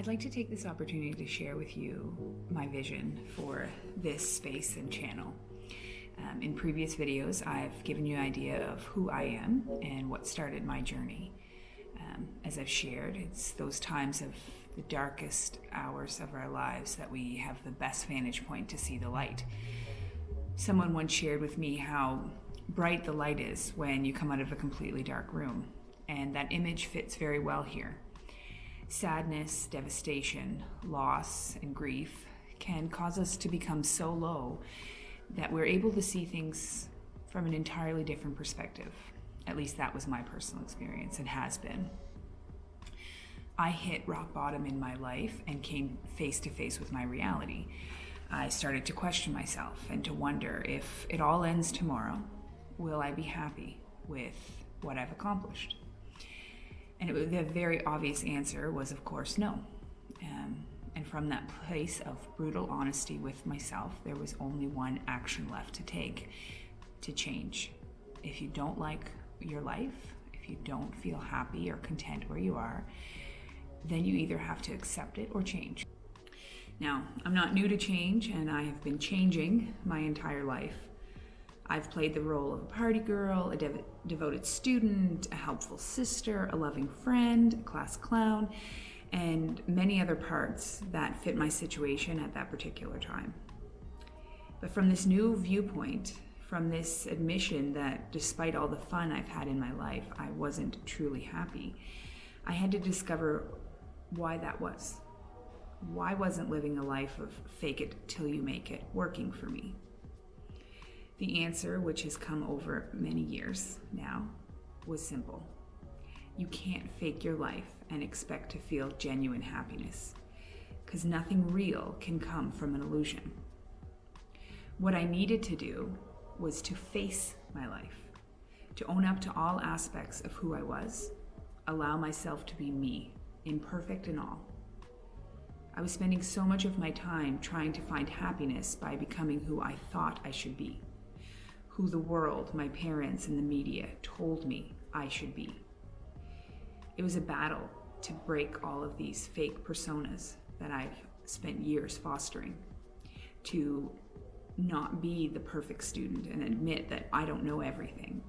I'd like to take this opportunity to share with you my vision for this space and channel. In previous videos, I've given you an idea of who I am and what started my journey. As I've shared, it's those times of the darkest hours of our lives that we have the best vantage point to see the light. Someone once shared with me how bright the light is when you come out of a completely dark room, and that image fits very well here. Sadness, devastation, loss, and grief can cause us to become so low that we're able to see things from an entirely different perspective. At least that was my personal experience and has been. I hit rock bottom in my life and came face to face with my reality. I started to question myself and to wonder, if it all ends tomorrow, will I be happy with what I've accomplished? And the very obvious answer was, of course, no. And from that place of brutal honesty with myself, there was only one action left to take: to change. If you don't like your life, if you don't feel happy or content where you are, then you either have to accept it or change. Now, I'm not new to change, and I have been changing my entire life. I've played the role of a party girl, a devoted student, a helpful sister, a loving friend, a class clown, and many other parts that fit my situation at that particular time. But from this new viewpoint, from this admission that despite all the fun I've had in my life, I wasn't truly happy, I had to discover why that was. Why wasn't living a life of fake it till you make it working for me? The answer, which has come over many years now, was simple. You can't fake your life and expect to feel genuine happiness, because nothing real can come from an illusion. What I needed to do was to face my life, to own up to all aspects of who I was, allow myself to be me, imperfect and all. I was spending so much of my time trying to find happiness by becoming who I thought I should be, who the world, my parents, and the media told me I should be. It was a battle to break all of these fake personas that I've spent years fostering, to not be the perfect student and admit that I don't know everything,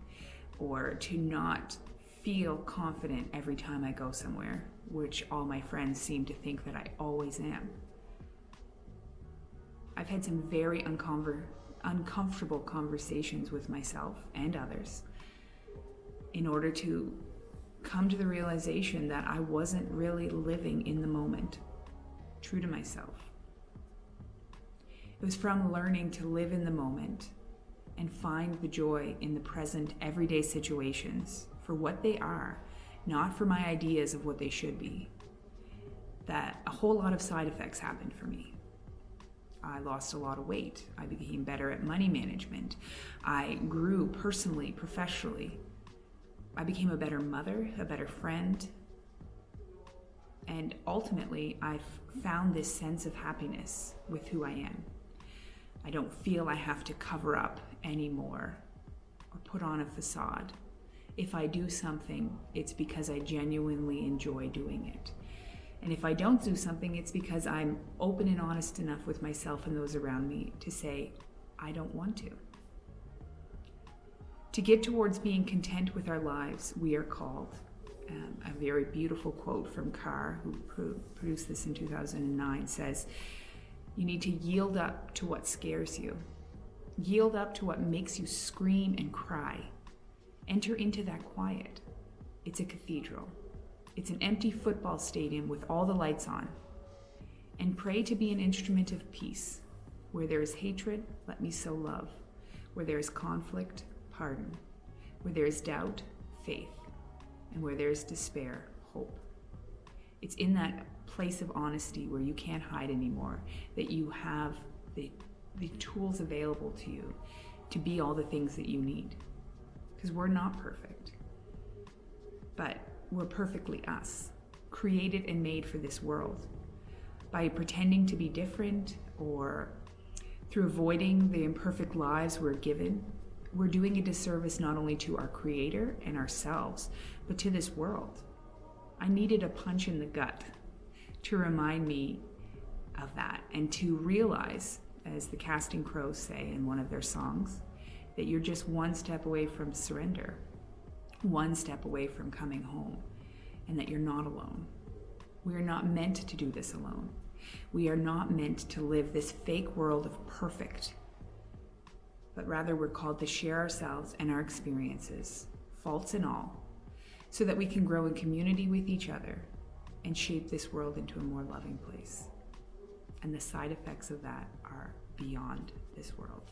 or to not feel confident every time I go somewhere, which all my friends seem to think that I always am. I've had some very uncomfortable conversations with myself and others in order to come to the realization that I wasn't really living in the moment, true to myself. It was from learning to live in the moment and find the joy in the present everyday situations for what they are, not for my ideas of what they should be, that a whole lot of side effects happened for me. I lost a lot of weight. I became better at money management. I grew personally, professionally. I became a better mother, a better friend. And ultimately, I've found this sense of happiness with who I am. I don't feel I have to cover up anymore or put on a facade. If I do something, it's because I genuinely enjoy doing it. And if I don't do something, it's because I'm open and honest enough with myself and those around me to say, I don't want to. To get towards being content with our lives, we are called. A very beautiful quote from Carr, who produced this in 2009, says, you need to yield up to what scares you. Yield up to what makes you scream and cry. Enter into that quiet. It's a cathedral. It's an empty football stadium with all the lights on. And pray to be an instrument of peace. Where there is hatred, let me sow love. Where there is conflict, pardon. Where there is doubt, faith. And where there is despair, hope. It's in that place of honesty where you can't hide anymore that you have the tools available to you to be all the things that you need. Because we're not perfect. But we're perfectly us, created and made for this world. By pretending to be different or through avoiding the imperfect lives we're given, we're doing a disservice not only to our Creator and ourselves, but to this world. I needed a punch in the gut to remind me of that, and to realize, as the Casting Crows say in one of their songs, that you're just one step away from surrender, one step away from coming home, and that you're not alone. We are not meant to do this alone. We are not meant to live this fake world of perfect, but rather we're called to share ourselves and our experiences, faults and all, so that we can grow in community with each other and shape this world into a more loving place. And the side effects of that are beyond this world.